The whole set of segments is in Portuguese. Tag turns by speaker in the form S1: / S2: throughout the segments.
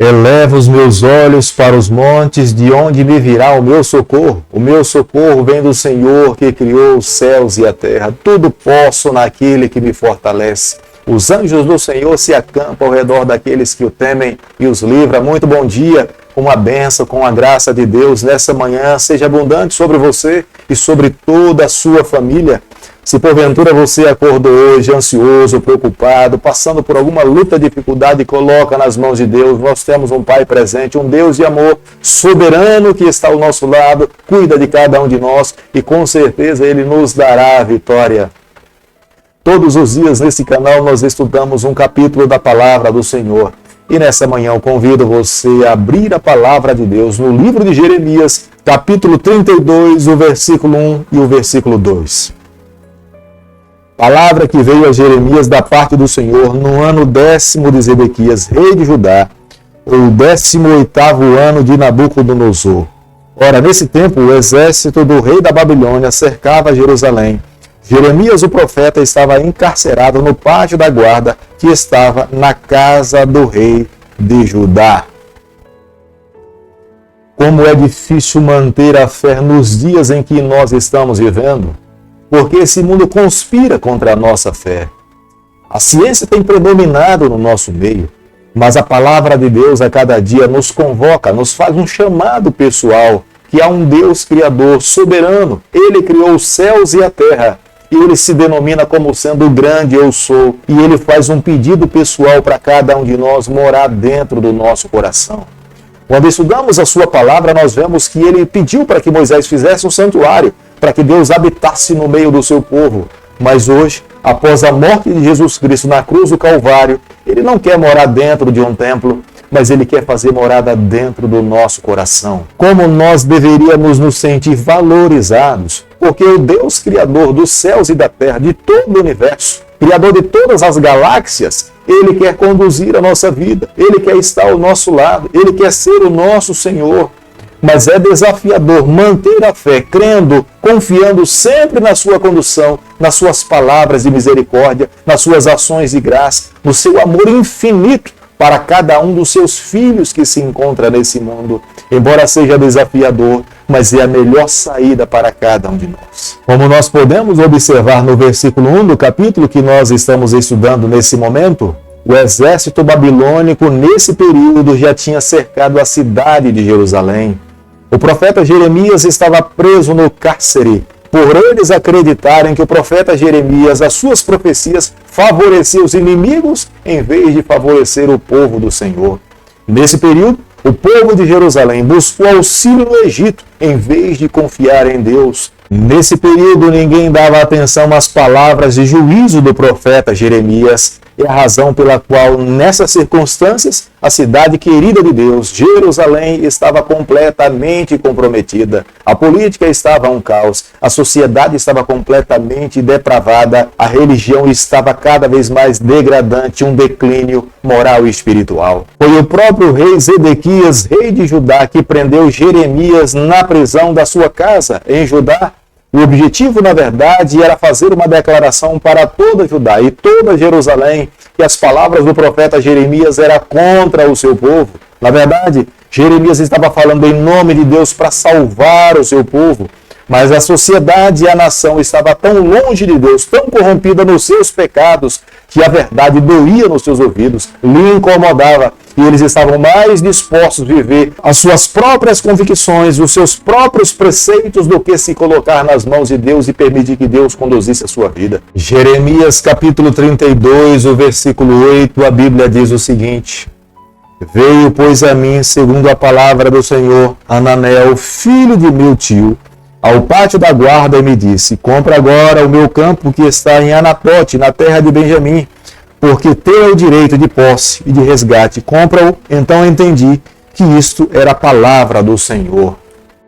S1: Eleva os meus olhos para os montes, de onde me virá o meu socorro. O meu socorro vem do Senhor, que criou os céus e a terra. Tudo posso naquele que me fortalece. Os anjos do Senhor se acampam ao redor daqueles que o temem e os livra. Muito bom dia, com a bênção, com a graça de Deus. Nessa manhã seja abundante sobre você e sobre toda a sua família. Se porventura você acordou hoje ansioso, preocupado, passando por alguma luta, dificuldade, coloca nas mãos de Deus. Nós temos um Pai presente, um Deus de amor soberano que está ao nosso lado, cuida de cada um de nós e com certeza Ele nos dará a vitória. Todos os dias nesse canal nós estudamos um capítulo da Palavra do Senhor. E nessa manhã eu convido você a abrir a Palavra de Deus no livro de Jeremias, capítulo 32, o versículo 1 e o versículo 2. Palavra que veio a Jeremias da parte do Senhor no ano 10º de Zedequias, rei de Judá, ou 18º ano de Nabucodonosor. Ora, nesse tempo, o exército do rei da Babilônia cercava Jerusalém. Jeremias, o profeta, estava encarcerado no pátio da guarda que estava na casa do rei de Judá. Como é difícil manter a fé nos dias em que nós estamos vivendo, porque esse mundo conspira contra a nossa fé. A ciência tem predominado no nosso meio, mas a palavra de Deus a cada dia nos convoca, nos faz um chamado pessoal, que há um Deus Criador soberano. Ele criou os céus e a terra, e Ele se denomina como sendo o grande eu sou, e Ele faz um pedido pessoal para cada um de nós morar dentro do nosso coração. Quando estudamos a sua palavra, nós vemos que Ele pediu para que Moisés fizesse um santuário, para que Deus habitasse no meio do seu povo. Mas hoje, após a morte de Jesus Cristo na cruz do Calvário, Ele não quer morar dentro de um templo, mas Ele quer fazer morada dentro do nosso coração. Como nós deveríamos nos sentir valorizados, porque o Deus Criador dos céus e da terra, de todo o universo, Criador de todas as galáxias, Ele quer conduzir a nossa vida, Ele quer estar ao nosso lado, Ele quer ser o nosso Senhor. Mas é desafiador manter a fé, crendo, confiando sempre na sua condução, nas suas palavras de misericórdia, nas suas ações de graça, no seu amor infinito para cada um dos seus filhos que se encontra nesse mundo. Embora seja desafiador, mas é a melhor saída para cada um de nós. Como nós podemos observar no versículo 1 do capítulo que nós estamos estudando nesse momento, o exército babilônico nesse período já tinha cercado a cidade de Jerusalém. O profeta Jeremias estava preso no cárcere, por eles acreditarem que o profeta Jeremias, as suas profecias, favoreciam os inimigos em vez de favorecer o povo do Senhor. Nesse período, o povo de Jerusalém buscou auxílio no Egito em vez de confiar em Deus. Nesse período, ninguém dava atenção às palavras de juízo do profeta Jeremias. É a razão pela qual, nessas circunstâncias, a cidade querida de Deus, Jerusalém, estava completamente comprometida. A política estava um caos, a sociedade estava completamente depravada, a religião estava cada vez mais degradante, um declínio moral e espiritual. Foi o próprio rei Zedequias, rei de Judá, que prendeu Jeremias na prisão da sua casa, em Judá. O objetivo, na verdade, era fazer uma declaração para toda Judá e toda Jerusalém, que as palavras do profeta Jeremias eram contra o seu povo. Na verdade, Jeremias estava falando em nome de Deus para salvar o seu povo, mas a sociedade e a nação estava tão longe de Deus, tão corrompida nos seus pecados, que a verdade doía nos seus ouvidos, lhe incomodava, e eles estavam mais dispostos a viver as suas próprias convicções, os seus próprios preceitos, do que se colocar nas mãos de Deus e permitir que Deus conduzisse a sua vida. Jeremias capítulo 32, o versículo 8, a Bíblia diz o seguinte: Veio, pois, a mim, segundo a palavra do Senhor, Hananel, filho de meu tio, ao pátio da guarda, e me disse: Compra agora o meu campo que está em Anatote, na terra de Benjamim, porque teu é o direito de posse e de resgate. Compra-o. Então entendi que isto era a palavra do Senhor.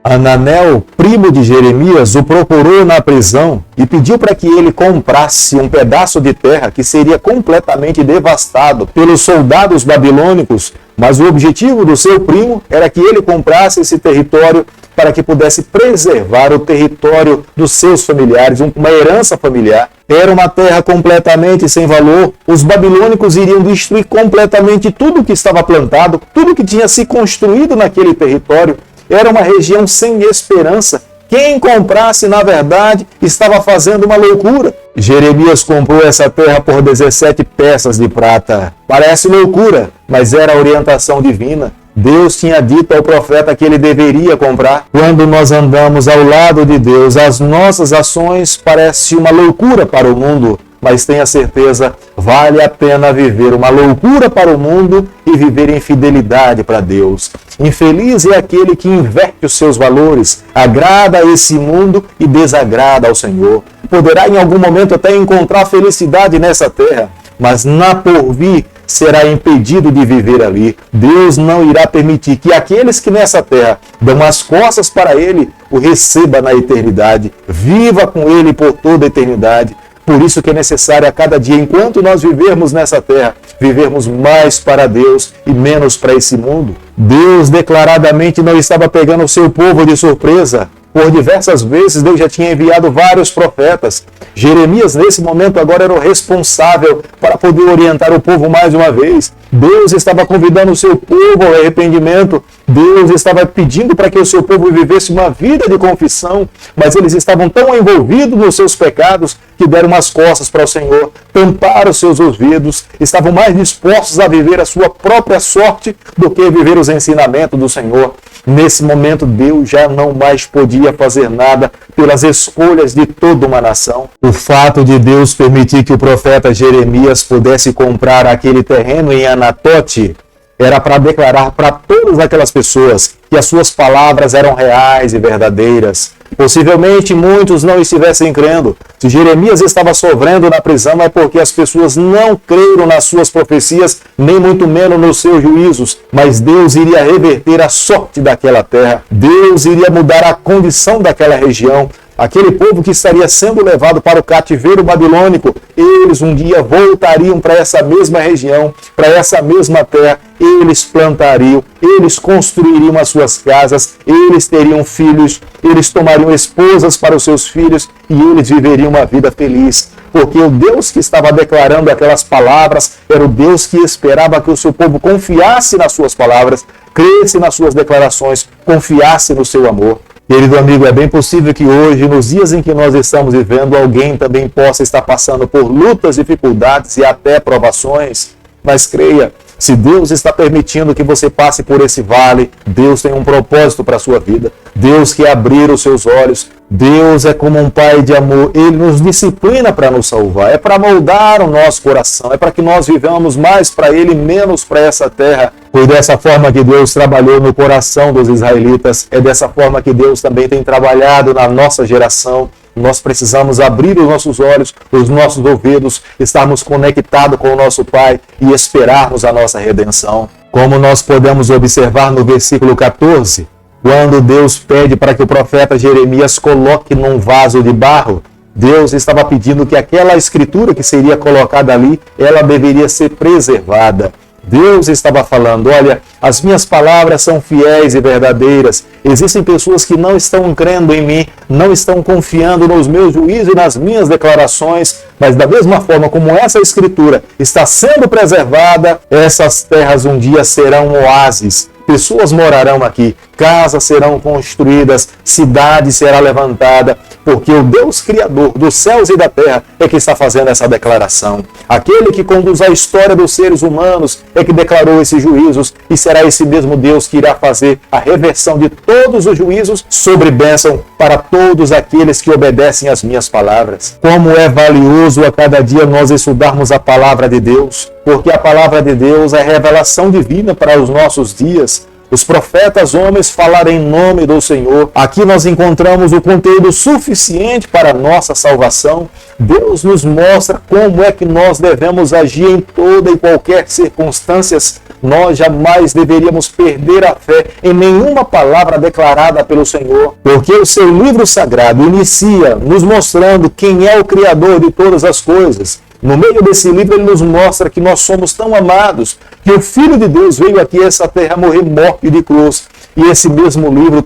S1: Hananel, primo de Jeremias, o procurou na prisão e pediu para que ele comprasse um pedaço de terra que seria completamente devastado pelos soldados babilônicos, mas o objetivo do seu primo era que ele comprasse esse território para que pudesse preservar o território dos seus familiares, uma herança familiar. Era uma terra completamente sem valor. Os babilônicos iriam destruir completamente tudo que estava plantado, tudo que tinha se construído naquele território. Era uma região sem esperança. Quem comprasse, na verdade, estava fazendo uma loucura. Jeremias comprou essa terra por 17 peças de prata. Parece loucura, mas era a orientação divina. Deus tinha dito ao profeta que ele deveria comprar. Quando nós andamos ao lado de Deus, as nossas ações parecem uma loucura para o mundo, mas tenha certeza, vale a pena viver uma loucura para o mundo e viver em fidelidade para Deus. Infeliz é aquele que inverte os seus valores, agrada a esse mundo e desagrada ao Senhor. Poderá em algum momento até encontrar felicidade nessa terra, mas na porvir será impedido de viver ali. Deus não irá permitir que aqueles que nessa terra dão as costas para Ele, o receba na eternidade. Viva com Ele por toda a eternidade. Por isso que é necessário a cada dia, enquanto nós vivermos nessa terra, vivermos mais para Deus e menos para esse mundo. Deus declaradamente não estava pegando o seu povo de surpresa. Por diversas vezes Deus já tinha enviado vários profetas. Jeremias, nesse momento, agora era o responsável para poder orientar o povo mais uma vez. Deus estava convidando o seu povo ao arrependimento. Deus estava pedindo para que o seu povo vivesse uma vida de confissão, mas eles estavam tão envolvidos nos seus pecados que deram as costas para o Senhor, tamparam os seus ouvidos, estavam mais dispostos a viver a sua própria sorte do que viver os ensinamentos do Senhor. Nesse momento, Deus já não mais podia fazer nada pelas escolhas de toda uma nação. O fato de Deus permitir que o profeta Jeremias pudesse comprar aquele terreno em Anatote era para declarar para todas aquelas pessoas que as suas palavras eram reais e verdadeiras. Possivelmente muitos não estivessem crendo. Se Jeremias estava sofrendo na prisão é porque as pessoas não creram nas suas profecias, nem muito menos nos seus juízos. Mas Deus iria reverter a sorte daquela terra. Deus iria mudar a condição daquela região. Aquele povo que estaria sendo levado para o cativeiro babilônico, eles um dia voltariam para essa mesma região, para essa mesma terra, eles plantariam, eles construiriam as suas casas, eles teriam filhos, eles tomariam esposas para os seus filhos e eles viveriam uma vida feliz. Porque o Deus que estava declarando aquelas palavras era o Deus que esperava que o seu povo confiasse nas suas palavras, cresce nas suas declarações, confiasse no seu amor. Querido amigo, é bem possível que hoje, nos dias em que nós estamos vivendo, alguém também possa estar passando por lutas, dificuldades e até provações. Mas creia, se Deus está permitindo que você passe por esse vale, Deus tem um propósito para a sua vida. Deus quer abrir os seus olhos. Deus é como um pai de amor. Ele nos disciplina para nos salvar. É para moldar o nosso coração. É para que nós vivamos mais para Ele, menos para essa terra. Foi dessa forma que Deus trabalhou no coração dos israelitas. É dessa forma que Deus também tem trabalhado na nossa geração. Nós precisamos abrir os nossos olhos, os nossos ouvidos, estarmos conectados com o nosso Pai e esperarmos a nossa redenção. Como nós podemos observar no versículo 14, quando Deus pede para que o profeta Jeremias coloque num vaso de barro, Deus estava pedindo que aquela escritura que seria colocada ali, ela deveria ser preservada. Deus estava falando, olha, as minhas palavras são fiéis e verdadeiras. Existem pessoas que não estão crendo em mim, não estão confiando nos meus juízos e nas minhas declarações, mas da mesma forma como essa escritura está sendo preservada, essas terras um dia serão oásis. Pessoas morarão aqui, casas serão construídas, cidade será levantada, porque o Deus Criador dos céus e da terra é que está fazendo essa declaração. Aquele que conduz a história dos seres humanos é que declarou esses juízos e será esse mesmo Deus que irá fazer a reversão de todos os juízos sobre bênção para todos aqueles que obedecem às minhas palavras. Como é valioso a cada dia nós estudarmos a palavra de Deus, porque a palavra de Deus é revelação divina para os nossos dias. Os profetas homens falaram em nome do Senhor. Aqui nós encontramos o conteúdo suficiente para a nossa salvação. Deus nos mostra como é que nós devemos agir em toda e qualquer circunstância. Nós jamais deveríamos perder a fé em nenhuma palavra declarada pelo Senhor, porque o seu livro sagrado inicia nos mostrando quem é o Criador de todas as coisas. No meio desse livro ele nos mostra que nós somos tão amados, que o Filho de Deus veio aqui a essa terra morrer morte de cruz, E esse mesmo livro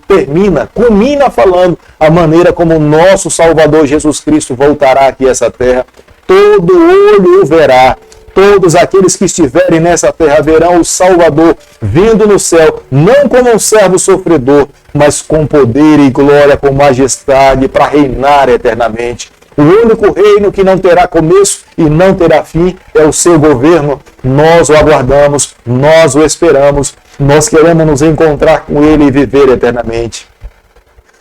S1: culmina falando a maneira como o nosso Salvador Jesus Cristo voltará aqui a essa terra. Todo olho o verá. Todos aqueles que estiverem nessa terra verão o Salvador vindo no céu, não como um servo sofredor, mas com poder e glória, com majestade, para reinar eternamente. O único reino que não terá começo e não terá fim é o seu governo. Nós o aguardamos, nós o esperamos, nós queremos nos encontrar com ele e viver eternamente.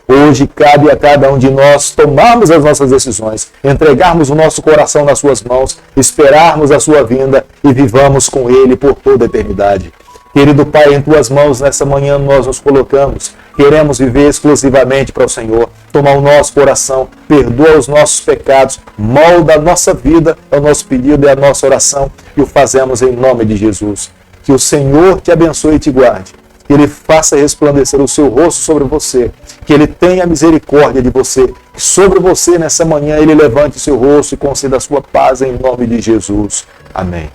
S1: Hoje cabe a cada um de nós tomarmos as nossas decisões, entregarmos o nosso coração nas suas mãos, esperarmos a sua vinda e vivamos com ele por toda a eternidade. Querido Pai, em tuas mãos nessa manhã nós nos colocamos. Queremos viver exclusivamente para o Senhor. Toma o nosso coração, perdoa os nossos pecados, molda a nossa vida, é o nosso pedido, é a nossa oração e o fazemos em nome de Jesus. Que o Senhor te abençoe e te guarde. Que Ele faça resplandecer o seu rosto sobre você. Que Ele tenha misericórdia de você. Que sobre você nessa manhã Ele levante o seu rosto e conceda a sua paz em nome de Jesus. Amém.